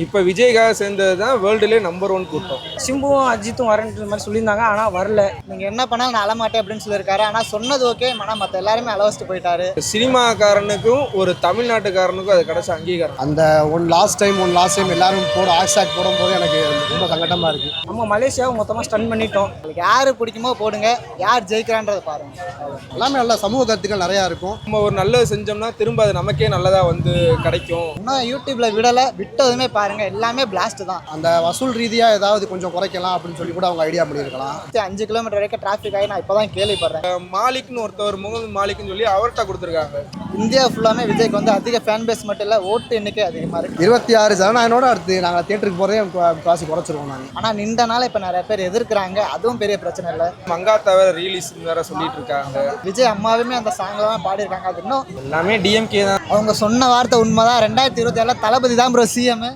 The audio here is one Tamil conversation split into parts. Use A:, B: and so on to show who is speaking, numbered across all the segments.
A: இப்போ விஜய்காக சேர்ந்தது தான் வேர்ல்டுலேயே நம்பர் 1 கூட்டம்.
B: சிம்புவும் அஜித்தும் வரன்ற மாதிரி சொல்லியிருந்தாங்க, ஆனால் வரல.
C: நீங்கள் என்ன பண்ணாலும் நான் அழமாட்டேன் அப்படின்னு சொல்லியிருக்காரு. ஆனால் சொன்னது ஓகே, ஆனால் மற்ற எல்லாருமே அளவச்சிட்டு போயிட்டாரு.
A: சினிமாக்காரனுக்கும் ஒரு தமிழ்நாட்டுக்காரனுக்கும் அது கிடைச்ச அங்கீகாரம்.
D: அந்த லாஸ்ட் டைம் எல்லாரும் ஹேஷ்டாக் போடும்போது எனக்கு ரொம்ப சங்கடமாக இருக்குது.
B: நம்ம மலேசியாவை மொத்தமாக ஸ்டன் பண்ணிட்டோம்.
C: உங்களுக்கு யார் பிடிக்குமோ போடுங்க, யார் ஜெயிக்கிறான்றதை பாருங்க.
D: எல்லாமே நல்ல சமூக கருத்துக்கள் நிறையா இருக்கும்.
A: நம்ம ஒரு நல்லது செஞ்சோம்னா திரும்ப அது நமக்கே நல்லதாக வந்து கிடைக்கும்.
C: இன்னும் யூடியூப்ல விட்டதுமே பாருங்க, எல்லாமே பிளாஸ்ட் தான்.
D: அந்த வசூல் ரீதியாக ஏதாவது கொஞ்சம் குறைக்கலாம் அப்படின்னு சொல்லி கூட அவங்க ஐடியா பண்ணியிருக்கலாம்.
C: 5 கிலோமீட்டர் வரைக்கும் டிராஃபிக் ஆகி நான் இப்போதான் கேள்விப்படுறேன்.
A: மாலிக்னு ஒருத்தவர் முகமது மாலிக்னு சொல்லி அவர்கிட்ட கொடுத்துருக்காங்க.
C: இந்தியா ஃபுல்லாமே விஜய்க்கு வந்து அதிக ஃபேன் பேஸ் மட்டும் இல்லை, ஓட்டு எண்ணிக்கை அதிகமாக இருக்கு.
D: 26 ஜனநாயகனோட அடுத்து நாங்கள் தியேட்டருக்கு போகிறதே காசு குறைச்சிருவோம் நாங்கள்.
C: ஆனால் நின்றனால இப்போ நிறைய பேர் எதிர்க்கிறாங்க, அதுவும் பெரிய பிரச்சனை இல்லை.
A: மங்காத்தா வேற ரிலீஸ் வேற சொல்லிட்டு இருக்காங்க.
C: விஜய் அம்மாவுமே அந்த சாங்ல தான் பாடியிருக்காங்க. அது இன்னும்
A: எல்லாமே டிஎம்கே தான்.
C: அவங்க சொன்ன வார்த்தை உண்மைதான். 2027 தளபதி தான் bro CM.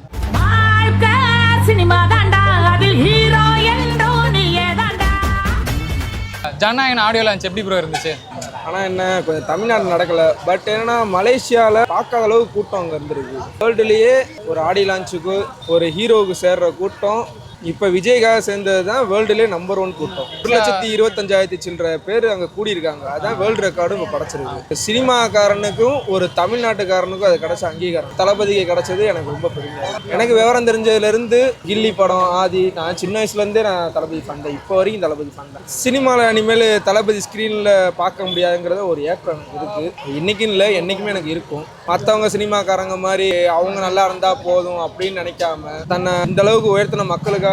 E: Jana Nayagan audio launch எப்படி ப்ரோ இருந்துச்சு?
A: ஆனால் என்ன கொஞ்சம் தமிழ்நாடு நடக்கலை. பட் என்னன்னா மலேசியாவில் பார்க்காத அளவுக்கு கூட்டம் அங்கே இருந்திருக்கு. வேர்ல்டுலேயே ஒரு ஆடியோ லான்ச்சுக்கு ஒரு ஹீரோவுக்கு சேர்ற கூட்டம் இப்போ விஜய்காக சேர்ந்தது தான் வேர்ல்டுலேயே நம்பர் 1 கூட்டம். 1,25,000 சில்லற பேர் அங்கே கூடியிருக்காங்க. அதுதான் வேர்ல்டு ரெக்கார்டும் இப்போ கிடச்சிருக்கு. சினிமாக்காரனுக்கும் ஒரு தமிழ்நாட்டுக்காரனுக்கும் அது கிடைச்ச அங்கீகாரம். தளபதிக்கு கிடைச்சது எனக்கு ரொம்ப பெருமையாக. எனக்கு விவரம் தெரிஞ்சதுலேருந்து கில்லி படம் ஆதி, நான் சின்ன வயசுலேருந்தே நான் தளபதி ஃபன் தான். இப்போ வரைக்கும் தளபதி ஃபன் தான். சினிமாவில் இனிமேல் தளபதி ஸ்க்ரீனில் பார்க்க முடியாதுங்கிறத ஒரு ஏக்கம் எனக்கு இருக்குது. இன்றைக்கும் இல்லை, என்றைக்குமே எனக்கு இருக்கும். மற்றவங்க சினிமாக்காரங்க மாதிரி அவங்க நல்லா இருந்தால் போதும் அப்படின்னு நினைக்காம தன்னை இந்த அளவுக்கு உயர்த்தின மக்களுக்கு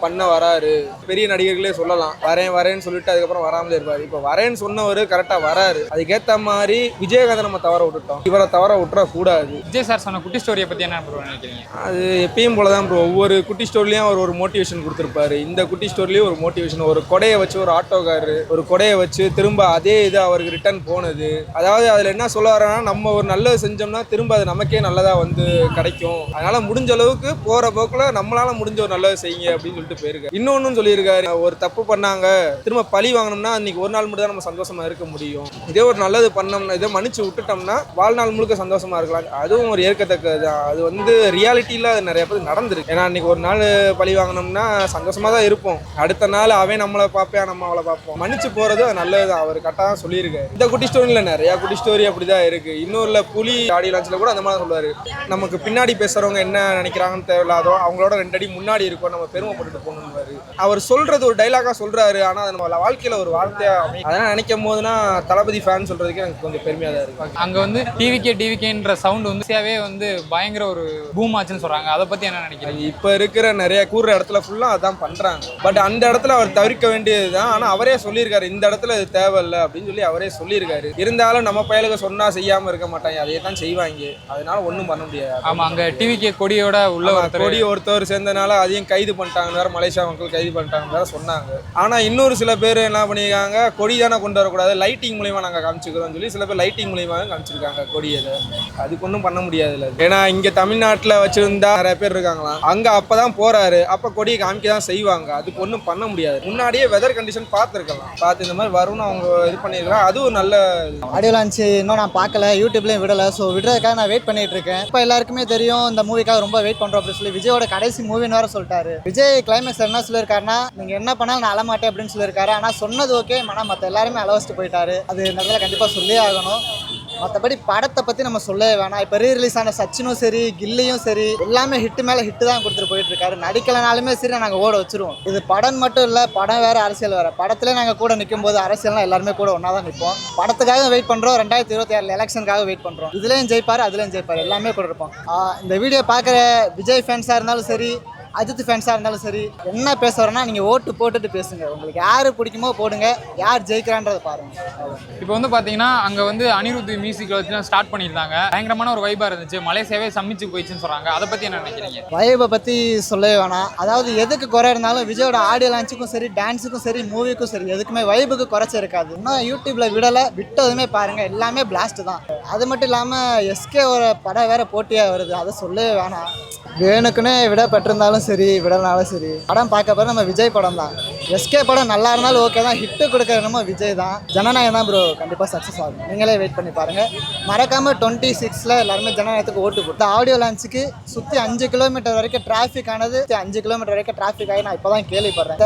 A: பண்ண வராரு. பெரிய நடிகர்களே சொல்லலாம், வரேன்னு சொல்லிட்டு அதுக்கப்புறம் வராமலே இருப்பாரு. இப்போ வரேன்னு சொன்னவர் கரெக்டா வராரு. அதுக்கேற்ற மாதிரி விஜயகாந்த் நம்ம தவற விட்டுட்டோம். இவரை தவற விட்டுற கூடாது.
E: விஜய் சார் சொன்ன குட்டி ஸ்டோரியை பத்தி என்ன ப்ரோ நினைக்கிறீங்க?
A: அது எப்பயும் போலதான் ப்ரோ. ஒவ்வொரு குட்டி ஸ்டோரிலையும் அவர் ஒரு மோட்டிவேஷன் கொடுத்துருப்பாரு. இந்த குட்டி ஸ்டோரிலையும் ஒரு மோட்டிவேஷன், ஒரு கொடையை வச்சு ஒரு ஆட்டோக்காரரு ஒரு கொடையை வச்சு திரும்ப அதே இது அவருக்கு ரிட்டர்ன் போனது. அதாவது அதுல என்ன சொல்ல வரேன்னா, நம்ம ஒரு நல்லது செஞ்சோம்னா திரும்ப அது நமக்கே நல்லதா வந்து கிடைக்கும். அதனால முடிஞ்ச அளவுக்கு போற போக்குல நம்மளால முடிஞ்ச ஒரு நல்லது செய்யுங்க அப்படின்னு சொல்லிட்டு போயிருக்காரு. இன்னொன்னு சொல்லியிருக்காரு, ஒரு தப்பு பண்ணாங்க திரும்ப பழி வாங்கணும்னா அன்னைக்கு ஒரு நாள் மட்டும் தான் நம்ம சந்தோஷமா இருக்க முடியும். இதே ஒரு நல்லது பண்ணோம்னா, இதை மன்னிச்சு விட்டுட்டோம்னா வாழ்நாள் முழுக்க சந்தோஷமா இருக்கலாம். அதுவும் ஒரு ஏற்கத்தக்கது தான். அது வந்து ரியாலிட்டியில அது நிறைய பேர் நடந்திருக்கு. ஏன்னா அன்னைக்கு ஒரு நாள் பழி வாங்கினோம்னா சந்தோஷமா தான் இருப்போம். அடுத்த நாள் அவன் நம்மளை பார்ப்பேன், நம்ம அவளை பார்ப்போம். மன்னிச்சு போறது அது நல்லதுதான். அவர் கரெக்டாக சொல்லியிருக்காரு. இந்த குட்டி ஸ்டோரியில நிறைய குட்டி ஸ்டோரி அப்படிதான் இருக்கு. இன்னொரு புலி ஆடியோ லான்ச்ல கூட அந்த மாதிரி சொல்லுவாரு, நமக்கு பின்னாடி பேசுறவங்க என்ன நினைக்கிறாங்கன்னு தேவையில்லாதோ அவங்களோட 2 அடி முன்னாடி இருக்கும், நம்ம பெருமைப்பட்டு போகணும்னு அவர் சொல்றது ஒரு டைலாகா சொல்றாரு. ஆனா அது நம்ம வாழ்க்கையில ஒரு வார்த்தையா அதெல்லாம் நினைக்கும் போதுனா தளபதி ஃபேன் சொல்றதுக்கு எனக்கு கொஞ்சம் பெருமையா தான் இருக்கு.
E: அங்க வந்து டிவிகேன்ற சவுண்ட் வந்து வந்து பயங்கர ஒரு பூம் ஆச்சுன்னு சொல்றாங்க. அதை பத்தி என்ன நினைக்கிறீங்க?
A: இப்ப இருக்கிற நிறைய கூடுற இடத்துல ஃபுல்லா அதான் பண்றாங்க. பட் அந்த இடத்துல அவர் தவிர்க்க வேண்டியதுதான். ஆனா அவரே சொல்லியிருக்காரு, இந்த இடத்துல இது தேவையில்லை அப்படின்னு சொல்லி அவரே சொல்லியிருக்காரு. இருந்தாலும் நம்ம பயலுக்கு சொன்னா செய்யாம இருக்க மாட்டாங்க, அதையே தான் செய்வாங்க. அதனால ஒன்றும் பண்ண முடியாது.
E: ஆமா, அங்க டிவிகே கொடியோட உள்ள
A: கொடி ஒருத்தவர் சேர்ந்தனால அதையும் கைது பண்ணிட்டாங்க. வேற மலேசியா மக்கள் கைது பண்ணிட்டாங்க வேற சொன்னாங்க. ஆனா இன்னொரு சில பேர் என்ன பண்ணியிருக்காங்க, கொடி தானே கொண்டு வரக்கூடாது, லைட்டிங் மூலியமா நாங்க காமிச்சுக்கிறோம் சொல்லி சில பேர் லைட்டிங் மூலியமா காமிச்சிருக்காங்க கொடியை. அதுக்கு ஒன்றும் பண்ண முடியாது. ஏன்னா இங்க தமிழ்நாட்டுல வச்சிருந்தா நிறைய பேர் இருக்காங்களாம். அங்க அப்பதான் போறாரு, அப்ப கொடியை காமிக்க தான் செய்வாங்க. அதுக்கு ஒன்றும் பண்ண முடியாது. முன்னாடியே வெதர் கண்டிஷன் பார்த்துருக்கலாம், பார்த்து இந்த மாதிரி வரும்னு அவங்க இது பண்ணியிருக்காங்க. அது ஒரு நல்ல
C: ஆடியோ லான்ச் இன்னும் நான் பார்க்கல, யூடியூப்லயும் விடலை. ஸோ விடுறதுக்காக நான் வெயிட் பண்ணிட்டு இருக்கேன். இப்போ எல்லாருக்குமே தெரியும் இந்த மூவிக்காக ரொம்ப வெயிட் பண்றோம் அப்படின்னு சொல்லி விஜயோட கடைசி மூவின்னு வேற சொல்லிட்டாரு. விஜய் கிளைமேக்ஸ் என்ன சொல்லியிருக்காருன்னா, நீங்க என்ன பண்ணாலும் நான் அழமாட்டேன் அப்படின்னு சொல்லியிருக்காரு. ஆனால் சொன்னது ஓகே, ஆனால் மற்ற எல்லாருமே அளவச்சிட்டு போயிட்டாரு. அது நிறைய கண்டிப்பாக சொல்லியே ஆகணும். மற்றபடி படத்தை பற்றி நம்ம சொல்லவே வேணாம். இப்போ ரீரிலீஸ் ஆன சச்சினும் சரி, கில்லியும் சரி, எல்லாமே ஹிட்டு மேலே ஹிட்டு தான் கொடுத்துட்டு போயிட்டு இருக்காரு. நடிக்கலனாலுமே சரி நாங்கள் ஓட வச்சிருவோம். இது படம் மட்டும் இல்லை, படம் வேறு அரசியல் வேறு. படத்துல நாங்கள் கூட நிற்கும் போது அரசியல்னா எல்லாருமே கூட ஒன்றா தான் நிற்போம். படத்துக்காக வெயிட் பண்ணுறோம், 2026 எலெக்ஷனுக்காக வெயிட் பண்ணுறோம். இதுலேயும் ஜெயிப்பார், அதுலேயும் ஜெயிப்பார், எல்லாமே கூட இருப்போம். இந்த வீடியோ பார்க்குற விஜய் ஃபேன்ஸாக இருந்தாலும் சரி, அஜித் ஃபேன்ஸாக இருந்தாலும் சரி, என்ன பேசுகிறோன்னா நீங்கள் ஓட்டு போட்டுட்டு பேசுங்க. உங்களுக்கு யார் பிடிக்குமோ போடுங்க, யார் ஜெயிக்கிறான்றதை பாருங்கள்.
E: இப்போ வந்து பார்த்தீங்கன்னா அங்கே வந்து அனிருத் மியூசிக் வச்சுலாம் ஸ்டார்ட் பண்ணியிருந்தாங்க. பயங்கரமான ஒரு வைபாக இருந்துச்சு. மலேசியாவே சம்மிச்சு போயிடுச்சுன்னு சொல்கிறாங்க. அதை பற்றி என்ன நினைக்கிறீங்க?
C: வைபை பற்றி சொல்லவே வேணாம். அதாவது எதுக்கு குறை இருந்தாலும் விஜயோட ஆடியோ லான்ச்சுக்கும் சரி, டான்ஸுக்கும் சரி, மூவிக்கும் சரி, எதுக்குமே வைபுக்கு குறைச்சி இருக்காது. இன்னும் யூடியூப்பில் விட்டதுமே பாருங்கள், எல்லாமே பிளாஸ்ட் தான். அது மட்டும் இல்லாமல் எஸ்கே ஒரு படம் வேறு போட்டியாக வருது, அதை சொல்லவே வேணாம். வேணுக்குன்னு விட பெற்றிருந்தாலும் சரி, விடனாலும் சரி, படம் பார்க்க போகிற நம்ம விஜய் படம் தான். எஸ்கே படம் நல்லா இருந்தாலும் ஓகே தான், ஹிட்டு கொடுக்கறதுமோ விஜய் தான். ஜனநாயகம் தான் ப்ரோ கண்டிப்பாக சக்ஸஸ் ஆகும். நீங்களே வெயிட் பண்ணி பாருங்கள். மறக்காமல் 26ல் எல்லாருமே ஜனநாயகத்துக்கு ஓட்டு போட்டு ஆடியோ லான்ச்சுக்கு சுற்றி 5 கிலோமீட்டர் வரைக்கும் டிராஃபிக் ஆனது, 5 கிலோமீட்டர் வரைக்கும் டிராஃபிக் ஆகி நான் இப்போ தான் கேள்விப்படுறேன்.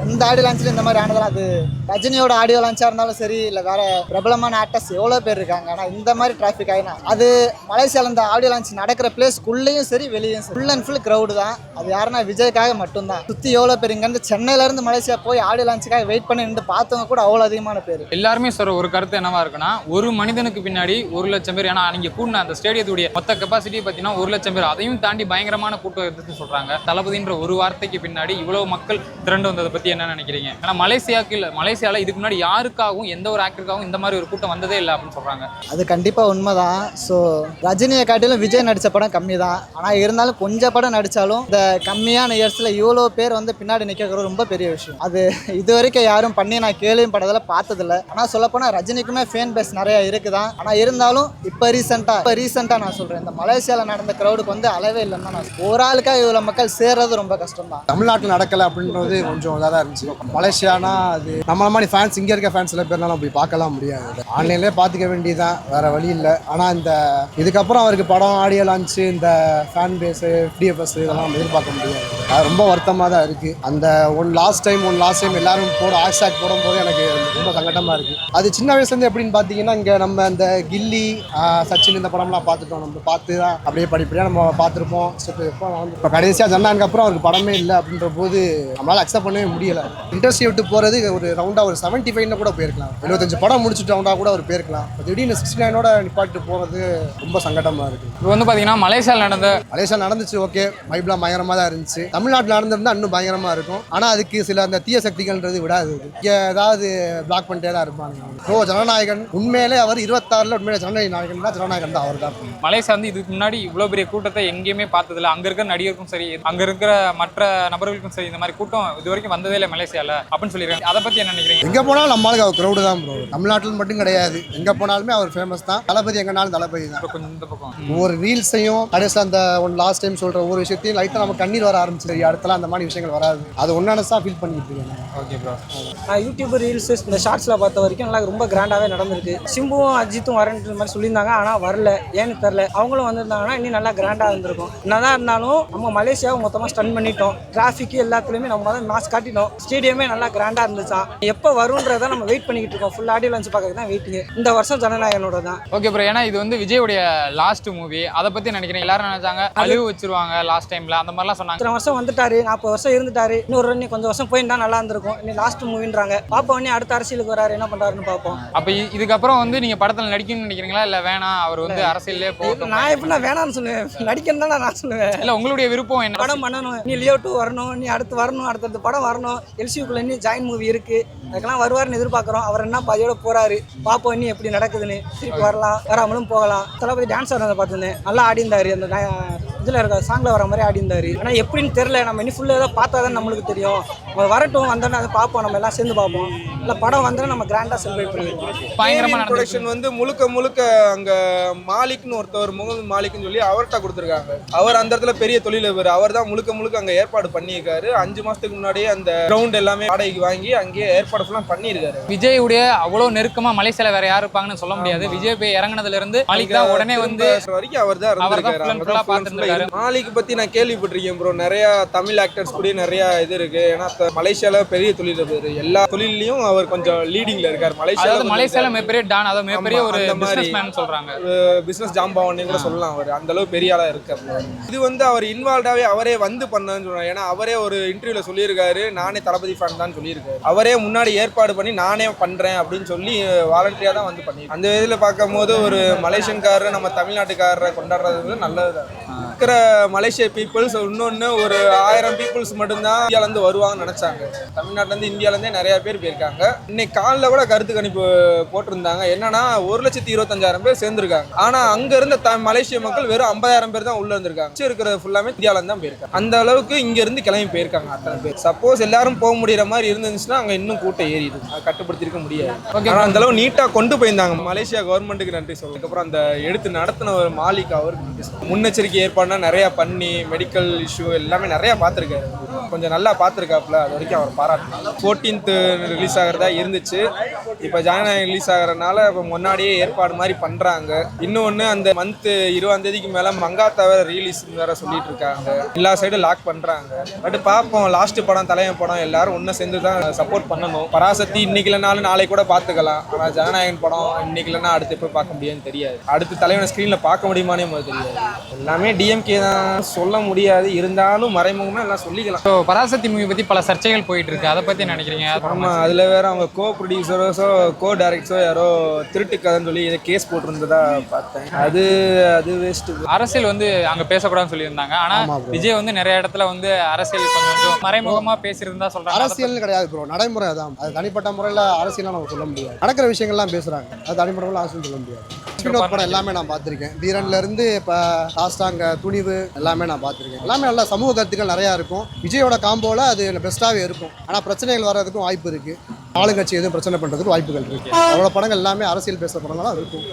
C: எந்த ஆடியோ லான்ச்சில் இந்த மாதிரி ஆனதெல்லாம் அது ரஜினியோட ஆடியோ லான்ச்சாக இருந்தாலும் சரி, இல்லை வேறு பிரபலமான ஆக்டர்ஸ் எவ்வளோ பேர் இருக்காங்க. ஆனால் இந்த மாதிரி டிராஃபிக் ஆகினா அது மலேசியாவில் இந்த ஆடியோ லான்ச் நடக்கிற பிளேஸ்க்குள்ளேயும் சரி வெளியும் சரி ஃபுல் அண்ட் ஃபுல் க்ரௌடு தான். அது யாருன்னா விஜய்க்காக மட்டும்தான். சுற்றி எவ்வளோ பேர் இங்கேருந்து சென்னையிலேருந்து மலேசியா போய் ஆடியோ லான்ச்சுக்காக வெயிட் பண்ணி நின்று பார்த்தவங்க கூட அவ்வளோ அதிகமான பேர்.
E: எல்லாருமே சார் ஒரு கருத்து என்னவா இருக்குன்னா, ஒரு மனிதனுக்கு பின்னாடி 1,00,000 பேர். ஏன்னா நீங்க கூடின அந்த ஸ்டேடியத்துடைய மொத்த கெப்பாசிட்டி பார்த்தீங்கன்னா 1,00,000 பேர். அதையும் தாண்டி பயங்கரமான கூட்டம் இருந்துச்சுன்னு சொல்றாங்க. தளபதின்ற ஒரு வார்த்தைக்கு பின்னாடி இவ்வளவு மக்கள் திரண்டு வந்ததை பத்தி என்ன நினைக்கிறீங்க? ஏன்னா மலேசியாவில் இதுக்கு முன்னாடி யாருக்காகவும் எந்த ஒரு ஆக்டருக்காகவும் இந்த மாதிரி ஒரு கூட்டம் வந்ததே இல்லை அப்படின்னு சொல்றாங்க.
C: அது கண்டிப்பாக உண்மைதான். ஸோ ரஜினியை காட்டிலும் விஜய் நடித்த படம் கம்மி தான். ஆனால் இருந்தாலும் கொஞ்சம் படம் நடித்தாலும் இந்த கம்மியான இயர்ஸில் இவ்வளோ பேர் வந்து பின்னாடி நிற்கிறது ரொம்ப பெரிய விஷயம். அது இது வரைக்கும் யாரும் பண்ணி நான் கேள்வியும் படத்தில் பார்த்ததில்ல. ஆனால் சொல்லப்போனால் ரஜினிக்குமே ஃபேன் பேஸ் நிறையா இருக்குதான். ஆனால் இருந்தாலும் இப்போ ரீசெண்டாக நான் சொல்கிறேன், இந்த மலேசியாவில் நடந்த க்ரௌடுக்கு வந்து அளவே இல்லைன்னு தான் நான் ஒரு ஆளுக்காக இவ்வளோ மக்கள் சேர்றது ரொம்ப கஷ்டம் தான்.
D: தமிழ்நாட்டில் நடக்கலை அப்படின்றது கொஞ்சம் இதாக தான் இருந்துச்சு. மலேசியானா அது நம்மள மாதிரி ஃபேன்ஸ், இங்கே இருக்க ஃபேன்ஸ் சில பேர்னாலும் போய் பார்க்கலாம் முடியாது. ஆன்லைன்லேயே பார்த்துக்க வேண்டியதுதான், வேறு வழி இல்லை. ஆனால் இந்த இதுக்கப்புறம் அவருக்கு படம் ஆடியோ லான்ச்சு, இந்த ஃபேன் பேஸு, FDFS இதெல்லாம் நம்ம எதிர்பார்க்க முடியாது. அது ரொம்ப வருத்தமாக தான் இருக்குது. அந்த லாஸ்ட் டைம் எல்லாரும் ஹேஷ்டாக் போடும்போது எனக்கு ரொம்ப சங்கடமாக இருக்குது. அது சின்ன வயசுலேருந்து எப்படின்னு பார்த்தீங்கன்னா, இங்கே நம்ம அந்த கில்லி, சச்சின் இந்த படம்லாம் பார்த்துட்டோம். நம்ம பார்த்து தான் அப்படியே படிப்படியாக நம்ம பார்த்துருப்போம். இப்போ கடைசியாக ஜனநாயகம் அப்புறம் அவருக்கு படமே இல்லை அப்படின்ற போது நம்மளால் அக்செப்ட் பண்ணவே முடியலை. இண்டஸ்ட்ரி விட்டு போகிறது ஒரு ரவுண்டாக ஒரு 75 கூட போயிருக்கலாம், 75 படம் முடிச்சுட்டு ரவுண்டாக கூட அவர் போயிருக்கலாம். திடீர்னு 69 நிப்பாட்டு போகிறது ரொம்ப சங்கடமாக இருக்குது.
E: இப்போ வந்து பார்த்தீங்கன்னா
D: மலேசியா நடந்துச்சு, ஓகே, மைப்லாம் பயங்கரமாக தான் இருந்துச்சு. தமிழ்நாட்டில் நடந்திருந்தால் இன்னும் பயங்கரமாக இருக்கும். ஆனால் அதுக்கு சில அந்த தீய சக்திகள்ன்றது விடாது. இங்கே ஏதாவது பிளாக் பண்ணிட்டே தான் இருப்பாங்க. ஸோ ஜனநாயகன் உண்மையிலே அவர் 26ல் உண்மையிலே ஜனநாயகன் தான் அவர் தான்.
E: மலேசியா வந்து இதுக்கு முன்னாடி இவ்வளோ பெரிய கூட்டத்தை எங்கேயுமே பார்த்ததில்ல. அங்கே இருக்கிற நடிகருக்கும் சரி, அங்கே இருக்கிற மற்ற நபர்களுக்கும் சரி, இந்த மாதிரி கூட்டம் இது வரைக்கும் வந்ததே இல்லை மலேசியாவில் அப்படின்னு சொல்லியிருக்காங்க. அதை பற்றி என்ன நினைக்கிறீங்க?
D: எங்கே போனாலும் நம்மளுக்கு அவர் க்ரௌடு தான் ப்ரோ. தமிழ்நாட்டில் மட்டும் கிடையாது, எங்கே போனாலுமே அவர் ஃபேமஸ் தான். தளபதி எங்கேனாலும் தளபதி தான்.
E: கொஞ்சம் இந்த பக்கம்
D: ஒவ்வொரு ரீல்ஸையும் கடைசியில் அந்த லாஸ்ட் டைம் சொல்கிற ஒவ்வொரு விஷயத்தையும் லைட்டாக நம்ம கண்ணீர் வர ஆரம்பிச்சு. அடுத்தலாம் அந்த மாதிரி விஷயங்கள் வராது. அது ஒன்னானஸாக ஃபீல் பண்ணிட்டு இருக்கேன்.
E: Okay bro.
B: யூடியூப் ரீல்ஸு இந்த ஷார்ட்ஸில் பார்த்த வரைக்கும் நல்லா ரொம்ப கிராண்டாகவே நடந்திருக்கு. சிம்புவும் அஜித்தும் வரன்ற மாதிரி சொல்லியிருந்தாங்க, ஆனால் வரல. ஏன்னு தெரில. அவங்களும் வந்திருந்தாங்கன்னா இன்னும் நல்லா கிராண்டாக இருந்திருக்கும். என்னதான் இருந்தாலும் நம்ம மலேசியாவை மொத்தமாக ஸ்டன் பண்ணிட்டோம். டிராஃபிக்கு எல்லாத்துலேயுமே நம்ம தான் மாஸ் காட்டிட்டோம். ஸ்டேடியமே நல்லா கிராண்டாக இருந்துச்சான். எப்போ வரும்ன்றதை நம்ம வெயிட் பண்ணிக்கிட்டு இருக்கோம். ஃபுல் ஆடியோ லான்ச் பார்க்கறது தான் வெயிட்டிங். இந்த வருஷம் ஜனநாயகனோட தான்.
E: Okay bro. ஏன்னா இது வந்து விஜயோடைய லாஸ்ட் மூவி. அதை பற்றி நினைக்கிறேன். எல்லாரும் நினைச்சாங்க அழிவு வச்சிருவாங்க லாஸ்ட் டைமில், அந்த மாதிரிலாம் சொன்னாங்க.
B: இத்தனை வருஷம் வந்துட்டாரு, 40 வருஷம் இருந்துட்டாரு, இன்னொரு கொஞ்சம் வருஷம் போயிருந்தா நல்லா இருந்திருக்கும். இன்னும் லாஸ்ட் மூவின்றாங்க. பார்ப்போம் உடனே அடுத்த அரசியலுக்கு வராரு, என்ன பண்றாருன்னு பார்ப்போம்.
E: அப்போ இதுக்கப்புறம் வந்து நீங்க படத்தில் நடிக்கணும்னு நினைக்கிறீங்களா, இல்லை வேணாம் அவர் வந்து அரசியலே போகட்டும்?
B: நான் எப்படின்னா வேணாம்னு சொல்லுவேன், நடிக்கணும் தான் நான் சொல்லுவேன்.
E: இல்லை உங்களுடைய விருப்பம் என்ன?
B: படம் பண்ணணும், நீ லியோ 2 வரணும், நீ அடுத்தடுத்த படம் வரணும். எல்சியூக்குள்ள இன்னும் ஜாயின் மூவி இருக்கு, அதுக்கெல்லாம் வருவாருன்னு எதிர்பார்க்குறோம். அவர் என்ன பாதியோட போறாரு, பார்ப்போம் இன்னும் எப்படி நடக்குதுன்னு. திருப்பி வரலாம், வராமலும் போகலாம். தளபதி டான்ஸ் ஆடுறத பார்த்துருந்தேன், நல்லா ஆடி இருந்தாரு. அந்த இதில் இருக்க சாங்கில் வர மாதிரி ஆடி இருந்தாரு. ஆனால் எப்படின்னு தெரியல. நம்ம இன்னும் ஃபுல்லாக ஏதாவது பார்த்தா தான் நம்மளுக்கு தெரியும். வரட்டும், வந்தோன்னே அதை பார்ப்போம், நம்ம எல்லாம் சேர்ந்து பார்ப்போம். இல்லை படம் வந்தோன்னா நம்ம கிராண்டாக செலிப்ரேட் பண்ணிடுவோம்.
E: பயங்கரமான
A: ப்ரொடக்ஷன் வந்து முழுக்க அங்கே மாலிக்னு ஒருத்தவர், முகமது மாலிக்னு சொல்லி அவர்கிட்ட கொடுத்துருக்காங்க. அவர் அந்த இடத்துல பெரிய தொழிலதிபர். அவர் தான் முழுக்க அங்கே ஏற்பாடு பண்ணியிருக்காரு. 5 மாதத்துக்கு முன்னாடியே அந்த கிரவுண்ட் எல்லாமே வாடகைக்கு வாங்கி அங்கேயே ஏற்பாடு ஃபுல்லாக பண்ணியிருக்காரு.
E: விஜயுடைய அவ்வளோ நெருக்கமாக மலேசியாவில் வேற யார் இருப்பாங்கன்னு சொல்ல முடியாது. விஜய் போய் இறங்கினதுல இருந்து மாலிக் தான் உடனே வந்து
A: வரைக்கும் அவர் தான் இருந்திருக்காரு. மாலிக் பத்தி நான் கேள்விப்பட்டிருக்கேன் ப்ரோ. நிறைய தமிழ் ஆக்டர்ஸ் கூட நிறைய இது இருக்கு. ஏன்னா மலேசியால பெரிய தொழிலதிபர், எல்லா தொழிலையும் அவர் கொஞ்சம் லீடிங்ல இருக்காரு.
E: மலேசியால மிகப்பெரிய டான், அதாவது மிகப்பெரிய ஒரு பிசினஸ்மேன் சொல்றாங்க.
A: பிசினஸ் ஜாம்பவான்னு கூட சொல்லலாம். அவர் அந்த அளவு பெரிய ஆளா இருக்காரு. இது வந்து அவர் இன்வால்வ்டாவே அவரே வந்து பண்ணான்னு சொல்றாங்க. ஏன்னா அவரே ஒரு இன்டர்வியூல சொல்லியிருக்காரு, நானே தளபதி ஃபேன் தான் சொல்லியிருக்காரு. அவரே முன்னாடி ஏற்பாடு பண்ணி நானே பண்றேன் அப்படின்னு சொல்லி வாலண்டியரா தான் வந்து பண்ணி. அந்த இதில் பார்க்கும் போது ஒரு மலேசியன்காரர் நம்ம தமிழ்நாட்டுக்காரரை கொண்டாடுறது நல்லதுதான். இருக்கிற மலேசிய பீப்புள்ஸ் இன்னொன்று ஒரு 1000 பீப்புள்ஸ் மட்டும்தான் இந்தியாவிலேருந்து வருவாங்கன்னு நினச்சாங்க. தமிழ்நாட்டிலேருந்து இந்தியாவிலேருந்தே நிறையா பேர் போயிருக்காங்க. இன்னைக்கு காலையில் கூட கருத்து கணிப்பு போட்டிருந்தாங்க. என்னன்னா 1,25,000 பேர் சேர்ந்துருக்காங்க. ஆனால் அங்கே இருந்த மலேசிய மக்கள் வெறும் 50,000 பேர் தான் உள்ளே இருந்திருக்காங்க. இருக்கிறது ஃபுல்லாமே இந்தியாவிலேருந்து தான் போயிருக்காங்க. அந்த அளவுக்கு இங்கேருந்து கிளம்பி போயிருக்காங்க அத்தனை பேர். சப்போஸ் எல்லாரும் போக முடிகிற மாதிரி இருந்துச்சுன்னா அங்கே இன்னும் கூட்டம் ஏறிடும். கட்டுப்படுத்திருக்க முடியாது. ஆனால் அந்த அளவு நீட்டாக கொண்டு போயிருந்தாங்க. மலேசியா கவர்மெண்ட்டுக்கு நன்றி சொல்லுங்க. அதுக்கப்புறம் அந்த எடுத்து நடத்தின ஒரு மாலிக் அவருக்கு நன்றி சொல்லுங்க. முன்னெச்சரிக்கை ஏற்பாடுனா நிறையா பண்ணி மெடிக்கல் இஷ்யூ எல்லாமே நிறையா பார்த்துருக்காரு. கொஞ்சம் நல்லா பார்த்துருக்காப்புல, அது வரைக்கும் அவர் பாராட்டலாம். 14th ரிலீஸ் ஆகிறதா இருந்துச்சு, இப்போ ஜனநாயகம் ரிலீஸ் ஆகிறனால இப்போ முன்னாடியே ஏற்பாடு மாதிரி பண்ணுறாங்க. இன்னொன்று அந்த மந்த்து 20ஆம் தேதிக்கு மேலே மங்காத்தா வேற ரிலீஸ் வேற சொல்லிட்டு இருக்காங்க, எல்லா சைடும் லாக் பண்ணுறாங்க. பட் பார்ப்போம், லாஸ்ட் படம் தலைவன் படம் எல்லாரும் ஒன்று சேர்ந்து தான் சப்போர்ட் பண்ணணும். பராசக்தி இன்னைக்கு இல்லைனாலும் நாளைக்கு கூட பார்த்துக்கலாம், ஆனால் ஜனநாயகன் படம் இன்னைக்கு இல்லைன்னா அடுத்து போய் பார்க்க முடியும்னு தெரியாது. அடுத்து தலைவனை ஸ்க்ரீனில் பார்க்க முடியுமானே முதல்ல தெரியாது. எல்லாமே டிஎம்கே தான், சொல்ல முடியாது, இருந்தாலும் மறைமுகமாக எல்லாம் சொல்லிக்கலாம்.
E: ஸோ பராசக்தி மூவி பற்றி பல சர்ச்சைகள் போயிட்டு இருக்கு, அதை பற்றி நினைக்கிறீங்க?
A: ஆமாம், அதில் வேற அவங்க கோ ப்ரொடியூசரோ கோ டைரக்டரோ யாரோ திருட்டு கதைன்னு சொல்லி இதை கேஸ் போட்டிருந்ததா பார்த்தேன். அது வேஸ்ட்டு.
E: அரசியல் வந்து அங்கே பேசக்கூடாதுன்னு சொல்லியிருந்தாங்க, ஆனால் விஜய் வந்து நிறைய இடத்துல வந்து அரசியல் கொஞ்சம் மறைமுகமாக பேசியிருந்தா சொல்கிறாங்க.
D: அரசியல்னு கிடையாது ப்ரோ, நடைமுறை தான். அது தனிப்பட்ட முறையில் அரசியலாம் நம்ம சொல்ல முடியாது. நடக்கிற விஷயங்கள்லாம் பேசுகிறாங்க, அது தனிப்பட்ட முறையில் அரசியல் சொல்ல முடியாது. படம் எல்லாமே நான் பார்த்துருக்கேன், தீரன்லேருந்து இப்போ லாஸ்டாங்க துணிவு எல்லாமே நான் பார்த்துருக்கேன். எல்லாமே நல்லா சமூக கருத்துக்கள் நிறையா இருக்கும். விஜயோட காம்போவில் அது பெஸ்ட்டாகவே இருக்கும். ஆனால் பிரச்சனைகள் வர்றதுக்கும் வாய்ப்பு இருக்குது, ஆளுங்கட்சி எதுவும் பிரச்சனை பண்ணுறதுக்கு வாய்ப்புகள் இருக்குது. அவரோட படங்கள் எல்லாமே அரசியல் பேசுகிற படங்களாக இருக்கும்.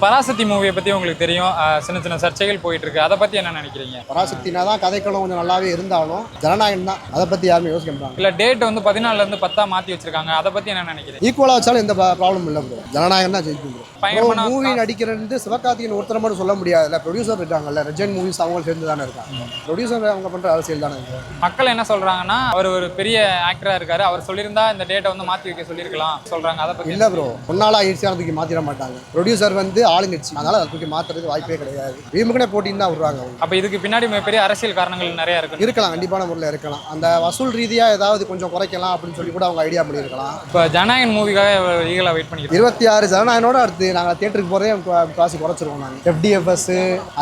E: பராசக்தி மூவியை பற்றி உங்களுக்கு தெரியும், சின்ன சின்ன சர்ச்சைகள் போயிட்டு இருக்கு, அதை பற்றி என்ன நினைக்கிறீங்க?
D: பராசக்தினா தான் கதைக்களம் கொஞ்சம் நல்லாவே இருந்தாலும் ஜனநாயகம் தான், அதை பற்றி யாருமே யோசிக்க மாட்டாங்க.
E: இல்லை டேட் வந்து 14லேருந்து 10 மாற்றி வச்சிருக்காங்க, அதை பற்றி என்ன நினைக்கிறீங்க?
D: ஈக்குவலாக வச்சாலும் எந்த ப்ராப்ளம் இல்லை ப்ரோ, ஜனநாயகம் தான் ஜெயிக்கும் ப்ரோ.
E: பயங்கரமான
D: மூவி நடிக்கிறது சிவகார்த்திகேயன் ஒருத்தர் மட்டும் சொல்ல முடியாதுல்ல, ப்ரொடியூசர் இருக்காங்கல்ல, ரெஜன் மூவிஸ் அவங்க சேர்ந்து தானே இருக்காங்க. ப்ரொடியூசர் அவங்க பண்ணுற அரசியல் தானே இருக்கு.
E: மக்கள் என்ன சொல்றாங்கன்னா, அவர் ஒரு பெரிய ஆக்டரா இருக்காரு, அவர் சொல்லியிருந்தா இந்த டேட்டை வந்து மாற்றி வைக்க சொல்லியிருக்கலாம் சொல்றாங்க, அதை பற்றி?
D: இல்லை ப்ரோ, ஒன்னால ஈஸியானதுக்கு மாற்றிட மாட்டாங்க. ப்ரொடியூசர் வந்து ஆளுங்கட்சி, அதனால அதை தூக்கி மாற்றுறதுக்கு வாய்ப்பே கிடையாது. வீமுக்குனே போட்டின்னு தான் விடுறாங்க.
E: அப்போ இதுக்கு பின்னாடி பெரிய அரசியல் காரணங்கள் நிறைய இருக்கு.
D: இருக்கலாம், கண்டிப்பான முறையில் இருக்கலாம். அந்த வசூல் ரீதியாக ஏதாவது கொஞ்சம் குறைக்கலாம் அப்படின்னு சொல்லி கூட அவங்க ஐடியா பண்ணியிருக்கலாம்.
E: இப்போ ஜனநாயகன் மூவிக்காக ஈகலாக வெயிட் பண்ணிக்கிறோம்.
D: 26 ஜனநாயகனோட அடுத்து நாங்கள் தியேட்டருக்கு போகிறதே காசு குறைச்சிருவோம். நாங்கள் FDFS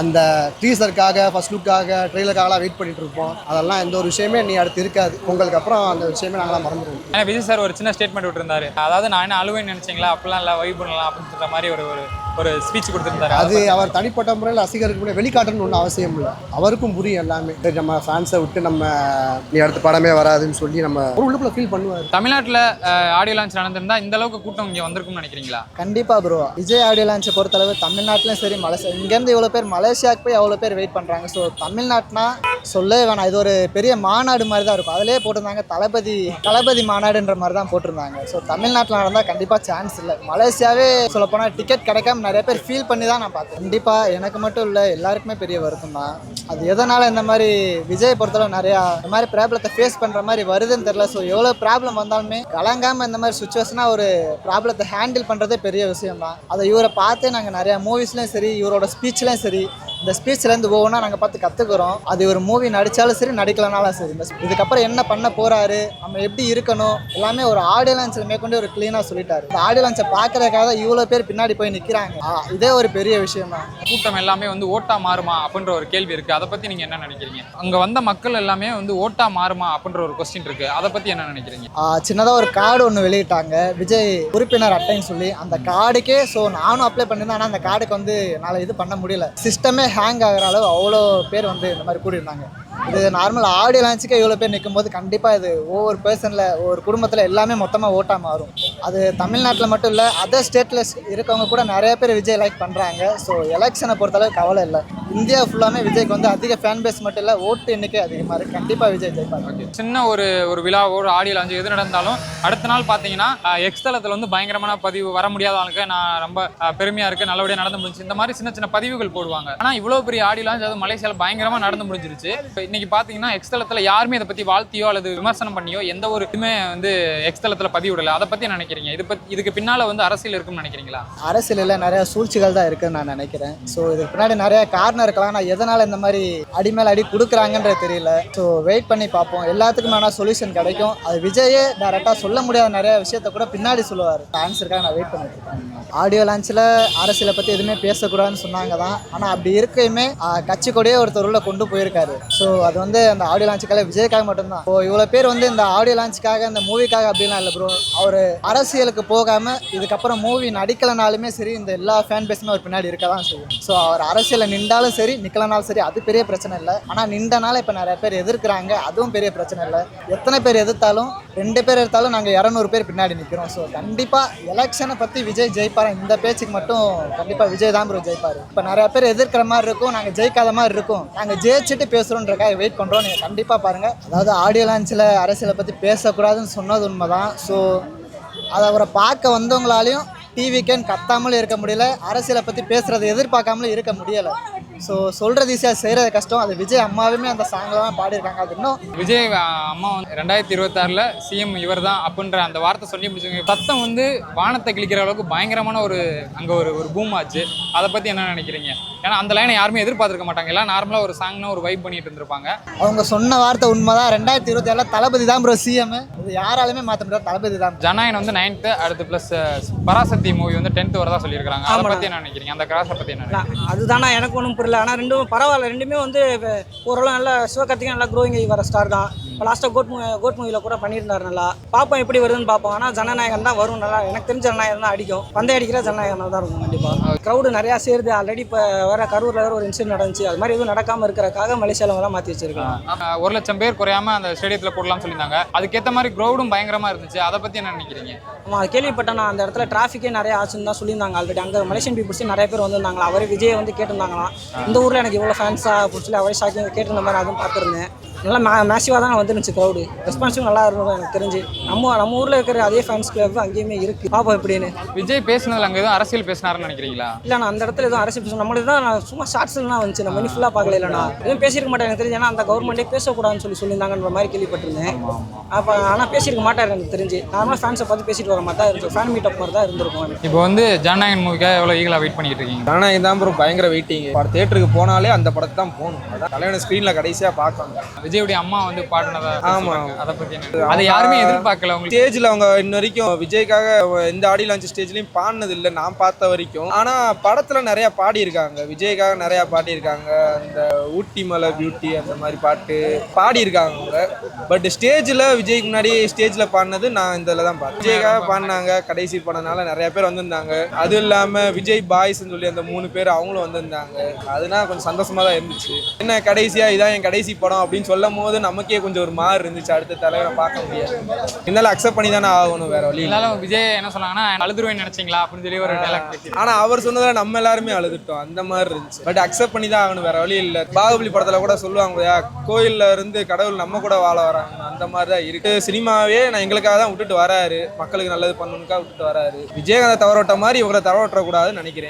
D: அந்த டீசருக்காக ஃபர்ஸ்ட் லுக்காக ட்ரெயிலருக்காகலாம் வெயிட் பண்ணிட்டு இருப்போம். அதெல்லாம் எந்த ஒரு விஷயமே நீ அடுத்து இருக்காது. உங்களுக்கு அப்புறம் அந்த விஷயமே நாங்களாம் மறந்துடுவோம்.
E: ஏன்னா விஜய் சார் ஒரு சின்ன ஸ்டேட்மெண்ட் விட்டுருந்தாரு, அதாவது நான் என்ன அழுவேன்னு நினைச்சீங்களா, அப்படிலாம் இல்லை, வைப் பண்ணலாம் அப்படின்னு சொல்ற மாதிரி ஒரு ஸ்பீச் கொடுத்துருந்தாரு.
D: அது அவர் தனிப்பட்ட முறையில் ரசிகருக்கு முன்னாடி வெளிக்காட்டணும்னு ஒன்றும் அவசியம் இல்லை. அவருக்கும் புரியும் எல்லாமே. நம்ம ஃபேன்ஸை விட்டு நம்ம நீ அடுத்த படமே வராதுன்னு சொல்லி நம்ம ஒரு உள்ளுக்குள்ள ஃபீல் பண்ணுவார்.
E: தமிழ்நாட்டில் ஆடியோ லான்ச் நடந்திருந்தா இந்த அளவுக்கு கூட்டம் இங்கே வந்திருக்கும்னு நினைக்கிறீங்களா?
C: கண்டிப்பாக ப்ரோ, விஜய் ஆடியோ லான்ச்சை பொறுத்தளவு தமிழ்நாட்டிலும் சரி, இங்கேருந்து இவ்வளோ பேர் மலேசியாவுக்கு போய் அவ்வளோ பேர் வெயிட் பண்ணுறாங்க. ஸோ தமிழ்நாட்டினா சொல்லவே வேணாம், இது ஒரு பெரிய மாநாடு மாதிரி தான் இருக்கும். அதிலே போட்டிருந்தாங்க தளபதி மாநாடுன்ற மாதிரி தான் போட்டிருந்தாங்க. ஸோ தமிழ்நாட்டில் நடந்தால் கண்டிப்பாக சான்ஸ் இல்லை. மலேசியாவே சொல்லப்போனால் டிக்கெட் கிடைக்காம நிறைய பேர் ஃபீல் பண்ணி தான் நான் பார்த்தேன். கண்டிப்பாக எனக்கு மட்டும் இல்லை, எல்லாருக்குமே பெரிய வருத்தம் தான். அது எதனால் இந்த மாதிரி விஜய் பொறுத்தளவு நிறையா இந்த மாதிரி ப்ராப்ளத்தை ஃபேஸ் பண்ணுற மாதிரி வருதுன்னு தெரியல. ஸோ எவ்வளோ ப்ராப்ளம் வந்தாலுமே கலங்காமல் இந்த மாதிரி சுச்சுவேஷனாக ஒரு ப்ராப்ளத்தை ஹேண்டில் பண்ணுறதே பெரிய விஷயம் தான். அதை இவரை பார்த்து நாங்கள் நிறையா மூவிஸ்லேயும் சரி, இவரோட ஸ்பீச்லேயும் சரி, இந்த ஸ்பீச்லேருந்து ஒவ்வொன்றா நாங்கள் பார்த்து கற்றுக்குறோம். அது ஒரு மூவி நடித்தாலும் சரி, நடிக்கலனாலும் சரி, இதுக்கப்புறம் என்ன பண்ண போகிறாரு, நம்ம எப்படி இருக்கணும், எல்லாமே ஒரு ஆடியோ லான்ச்சில் மேற்கொண்டு ஒரு க்ளீனாக சொல்லிட்டாரு. இந்த ஆடியோ லான்ச்சை பார்க்கறதுக்காக இவ்வளோ பேர் பின்னாடி போய் நிற்கிறாங்க, இதே ஒரு பெரிய விஷயம் தான்.
E: கூட்டம் எல்லாமே வந்து ஓட்டா மாறுமா அப்படின்ற ஒரு கேள்வி இருக்குது, அதை பற்றி நீங்கள் என்ன நினைக்கிறீங்க? அங்கே வந்த மக்கள் எல்லாமே வந்து ஓட்டா மாறுமா அப்படின்ற ஒரு கொஸ்டின் இருக்குது, அதை பற்றி என்ன நினைக்கிறீங்க?
C: சின்னதாக ஒரு கார்டு ஒன்று வெளியிட்டாங்க, விஜய் உறுப்பினர் அட்டைன்னு சொல்லி. அந்த கார்டுக்கே ஸோ நானும் அப்ளை பண்ணியிருந்தேன், ஆனால் அந்த கார்டுக்கு வந்து என்னால் இது பண்ண முடியல. சிஸ்டமே ஹேங் ஆகிற அளவு அவ்வளோ பேர் வந்து இந்த மாதிரி கூடியிருந்தாங்க. இது நார்மல் ஆடியோ லான்ச்சுக்கே இவ்வளோ பேர் நிற்கும்போது கண்டிப்பாக இது ஒவ்வொரு பர்சனில், ஒவ்வொரு குடும்பத்தில் எல்லாமே மொத்தமாக ஓட்டாக மாறும். அது தமிழ்நாட்டில் மட்டும் இல்லை, அதர் ஸ்டேட்டில் இருக்கவங்க கூட நிறைய பேர் விஜய் லைக் பண்ணுறாங்க. ஸோ எலெக்ஷனை பொறுத்தளவு கவலை இல்லை. இந்தியா ஃபுல்லாமே விஜய்க்கு வந்து அதிக ஃபேன் பேஸ் மட்டும் இல்லை, ஓட்டு எண்ணிக்கை அதிகமாக இருக்குது. கண்டிப்பாக விஜய் ஜெயிப்பாங்க. சின்ன
E: ஒரு விழா, ஒரு ஆடியோ லான்ச் எது நடந்தாலும் அடுத்த நாள் பார்த்தீங்கன்னா எக்ஸ்தலத்தில் வந்து பயங்கரமான பதிவு, வர முடியாத ஆளுக்கு நான் ரொம்ப பெருமையாக இருக்குது, நல்லபடியாக நடந்து முடிஞ்சு, இந்த மாதிரி சின்ன சின்ன பதிவுகள் போடுவாங்க. ஆனால் இவ்வளோ பெரிய ஆடியோ லான்ச் அது மலேசியாவில் பயங்கரமாக நடந்து முடிஞ்சிருச்சு. இன்னைக்கு பார்த்தீங்கன்னா எக்ஸ்தலத்தில் யாருமே இதை பற்றி வாழ்த்தியோ அல்லது விமர்சனம் பண்ணியோ எந்த ஒரு இதுவுமே வந்து எக்ஸ்தலத்தில் பதிவிடலை. அதை பற்றி நினைக்கிறீங்க? இதுக்கு பின்னால் வந்து அரசியல் இருக்குன்னு நினைக்கிறீங்களா?
C: அரசியலில் நிறைய சூழ்ச்சிகள் தான் இருக்குன்னு நான் நினைக்கிறேன். ஸோ இதுக்கு பின்னாடி நிறைய காரணம் இருக்கலாம். நான் எதனால் இந்த மாதிரி அடி மேலே அடி கொடுக்குறாங்கன்றது தெரியல. ஸோ வெயிட் பண்ணி பார்ப்போம், எல்லாத்துக்கும் ஆனால் சொல்யூஷன் கிடைக்கும். அது விஜயே டேரெக்டாக சொல்ல முடியாத நிறைய விஷயத்த கூட பின்னாடி சொல்லுவார். ஆன்சருக்காக நான் வெயிட் பண்ணிட்டு இருக்கேன். ஆடியோ லான்ச்சில் அரசியலை பற்றி எதுவுமே பேசக்கூடாதுன்னு சொன்னாங்க தான், ஆனால் அப்படி இருக்கையுமே கட்சி கொடியே ஒருத்தர் உள்ள கொண்டு போயிருக்காரு. ஸோ அது வந்து அந்த ஆடியோ லான்ச்சுக்காக விஜய்க்காக மட்டும்தான். இப்போ இவ்வளோ பேர் வந்து இந்த ஆடியோ லான்ச்சுக்காக, இந்த மூவிக்காக அப்படிலாம் இல்லை ப்ரோ. அவர் அரசியலுக்கு போகாமல் இதுக்கப்புறம் மூவி நடிக்கலனாலுமே சரி, இந்த எல்லா ஃபேன் பேஸுமே அவர் பின்னாடி இருக்க தான் செய்யும். ஸோ அவர் அரசியலில் நின்றாலும் சரி, நிற்கலனாலும் சரி, அது பெரிய பிரச்சனை இல்லை. ஆனால் நின்றனால இப்போ நிறைய பேர் எதிர்க்கிறாங்க, அதுவும் பெரிய பிரச்சனை இல்லை. எத்தனை பேர் எதிர்த்தாலும் 2 பேர் எடுத்தாலும் நாங்கள் 200 பேர் பின்னாடி நிற்கிறோம். ஸோ கண்டிப்பாக எலெக்ஷனை பற்றி விஜய் ஜெயிப்பார். இந்த பேச்சுக்கு மட்டும் கண்டிப்பாக விஜய் தான் ப்ரோ ஜெயிப்பார். இப்போ நிறையா பேர் எதிர்க்கிற மாதிரி இருக்கும், நாங்கள் ஜெயிக்காத மாதிரி இருக்கும். நாங்கள் ஜெயிச்சுட்டு பேசுகிறோன்றக்காக வெயிட் பண்ணுறோம். நீங்கள் கண்டிப்பாக பாருங்கள். அதாவது ஆடியோ லான்ச்சில் அரசியலை பற்றி பேசக்கூடாதுன்னு சொன்னது உண்மை தான். ஸோ அதை அவரை பார்க்க வந்தவங்களாலையும் டிவிக்கேன்னு கத்தாமலும் இருக்க முடியல, அரசியலை பற்றி பேசுகிறத எதிர்பார்க்காமலும் இருக்க முடியலை. ஸோ சொல்கிறது ஈஸியாக செய்கிறது கஷ்டம். அது விஜய் அம்மாவுமே அந்த சாங்கில் தான் பாடியிருக்காங்க. அது இன்னும்
E: விஜய் அம்மா வந்து 2026 சிஎம் இவர் தான் அப்படின்ற அந்த வார்த்தை சொல்லி முடிச்சுங்க. சத்தம் வந்து வானத்தை கிழிக்கிற அளவுக்கு பயங்கரமான அங்கே ஒரு பூம் ஆச்சு. அதை பற்றி என்ன நினைக்கிறீங்க? ஏன்னா அந்த லைனை யாருமே எதிர்பார்த்துருக்க மாட்டாங்க. எல்லாம் நார்மலாக ஒரு சாங்னா ஒரு வைப் பண்ணிட்டு இருந்திருப்பாங்க.
C: அவங்க சொன்ன வார்த்தை உண்மைதான். 2027 தளபதி தான் ப்ரோ சிஎம். இது யாராலுமே மாற்ற முடியாது, தளபதி தான்.
E: ஜனநாயகன் வந்து 9th, அடுத்து ப்ளஸ் பராசக்தி மூவி வந்து 10th வரதா சொல்லியிருக்காங்க. அதை பற்றி என்ன நினைக்கிறீங்க? அந்த கிராஸை பற்றி என்ன நினைக்கிறீங்க?
B: அதுதானா எனக்கு ஒன்றும் புரியல. ஆனால் ரெண்டும் பரவாயில்ல. ரெண்டுமே வந்து ஓரளவு நல்லா சிவகார்த்திகேயன் நல்லா க்ரோயிங் வர ஸ்டார் தான். இப்போ லாஸ்ட்டாக கோட் மூவியில் கூட பண்ணியிருந்தார். நல்லா பார்ப்போம் எப்படி வருதுன்னு பார்ப்போம். ஆனால் ஜனநாயகன் தான் வரும். நல்லா எனக்கு தெரிஞ்ச ஜனநாயகன் தான் அடிக்கும். பந்தய அடிக்கிற ஜனநாயகனாக தான் இருக்கும் கண்டிப்பாக. க்ரௌடு நிறையா சேருது. ஆல்ரெடி இப்போ வேறு கரூரில் வேறு ஒரு இன்சிடென்ட் நடந்துச்சு. அது மாதிரி எதுவும் நடக்காமல் இருக்கிறக்காக மலேசியாவில் மாற்றி வச்சிருக்காங்க.
E: 1,00,000 பேர் குறையாம அந்த ஸ்டேடியத்தில் போடலாம்னு சொல்லியிருந்தாங்க. அதுக்கேற்ற மாதிரி க்ரௌடும் பயங்கரமாக இருந்துச்சு. அதை பற்றி என்ன நினைக்கிறீங்க?
B: ஆமாம், அது கேள்விப்பட்டேன். நான் அந்த இடத்துல டிராஃபிக்கே நிறைய ஆச்சுன்னு தான் சொல்லியிருந்தாங்க. ஆல்ரெடி அங்கே மலேசியன் பீப்புள்ஸ் நிறைய பேர் வந்திருந்தாங்களா. அவரே விஜயை வந்து கேட்டிருந்தாங்களாம், இந்த ஊரில் எனக்கு இவ்வளோ ஃபேன்ஸாக அப்படின்னு சொல்லி அவரே ஷாக்கிங் கேட்டிருந்த மாதிரி அதுவும் பார்த்துருந்தேன். நல்லா மேசிவாக தான் வந்துருந்துச்சு க்ரௌடு. ரெஸ்பான்ஸும் நல்லா இருக்கும் எனக்கு தெரிஞ்சு. நம்ம ஊரில் இருக்கிற அதே ஃபேன்ஸ் கிளப் அங்கேயுமே இருக்குது. பார்ப்போம் எப்படின்னு.
E: விஜய் பேசினதில் அங்கே எதுவும் அரசியல் பேசினாருன்னு நினைக்கிறீங்களா?
B: இல்லை, நான் அந்த இடத்துல எதுவும் அரசியல் பேசணும். நம்மளுக்கு தான் நான் சும்மா ஷார்ட்ஸ்லாம் வந்துச்சு. நம்ம இன்னும் ஃபுல்லாக பார்க்கல. இல்லைனா எதுவும் பேசியிருக்க மாட்டேன் எனக்கு தெரிஞ்சு. ஏன்னா அந்த கவர்மெண்ட்டே பேசக்கூடாதுன்னு சொல்லியிருந்தாங்கன்ற மாதிரி கேள்விப்பட்டிருந்தேன். அப்போ ஆனால் பேசியிருக்க மாட்டார் எனக்கு தெரிஞ்சு. நார்மலாக ஃபேன்ஸை பார்த்து பேசிட்டு வர மாதிரி தான் இருந்துச்சு. ஃபேன் மீட்டப் மாதிரி தான் இருந்திருக்கும்.
E: இப்போ வந்து ஜனநாயகன் மூவிக்காக எவ்வளோ ஈகலாக வெயிட் பண்ணிட்டு இருக்கீங்க?
A: ஜனநாயகன் தான் ப்ரோ பயங்கர வெயிட்டிங். தேட்டருக்கு போனாலே அந்த படத்தை தான் போகணும். அதான் தலைவனை ஸ்க்ரீனில் கடைசியாக பார்க்கணும்.
E: விஜயுடைய அம்மா வந்து பாடினதா?
A: ஆமாம்.
E: அதை பற்றி என்ன? அதை யாருமே எதிர்பார்க்கல. உங்களுக்கு
A: ஸ்டேஜில் அவங்க இன்ன வரைக்கும் விஜய்க்காக இந்த ஆடியோ லான்ச் ஸ்டேஜ்லையும் பாடினது இல்லை நான் பார்த்த வரைக்கும். ஆனால் படத்தில் நிறையா பாடியிருக்காங்க. விஜய்க்காக நிறையா பாடியிருக்காங்க. அந்த ஊட்டி மலை பியூட்டி அந்த மாதிரி பாட்டு பாடியிருக்காங்க அவங்க. பட் ஸ்டேஜில் விஜய்க்கு முன்னாடி ஸ்டேஜில் பாடினது நான் இந்த இதில் தான் பார்த்தேன். விஜய்க்காக பாடினாங்க. கடைசி பாடினால நிறைய பேர் வந்திருந்தாங்க. அதுவும் இல்லாமல் விஜய் பாய்ஸ்ன்னு சொல்லி அந்த 3 பேர் அவங்களும் வந்திருந்தாங்க. அதனால் கொஞ்சம் சந்தோஷமாக தான் இருந்துச்சு. என்ன கடைசியாக இதான் என் கடைசி படம் அப்படின்னு சொல்லும் போது நமக்கே கொஞ்சம் ஒரு மாதிரி இருந்துச்சு. அடுத்த தலைவரை பார்க்க முடியாது. இருந்தாலும் அக்செப்ட் பண்ணி தானே ஆகணும், வேற வழி.
E: இருந்தாலும் விஜய் என்ன சொன்னாங்கன்னா, அழுதுருவேன்னு நினைச்சீங்களா அப்படின்னு சொல்லி ஒரு டைலாக் பேசி.
A: ஆனால் அவர் சொன்னதில் நம்ம எல்லாருமே அழுதுட்டோம். அந்த மாதிரி இருந்துச்சு. பட் அக்செப்ட் பண்ணி தான் ஆகணும், வேற வழி இல்லை. பாகுபலி படத்தில் கூட சொல்லுவாங்க, கோயிலில் இருந்து கடவுள் நம்ம கூட வாழ வராங்க. அந்த மாதிரி தான் இருக்கு. சினிமாவே நான் எங்களுக்காக தான் விட்டுட்டு வராரு. மக்களுக்கு நல்லது பண்ணணுக்காக விட்டுட்டு வராரு. விஜயகாந்தை தவற விட்ட மாதிரி இவரை தவற விட்டக்கூடாதுன்னு நினைக்கிறேன்.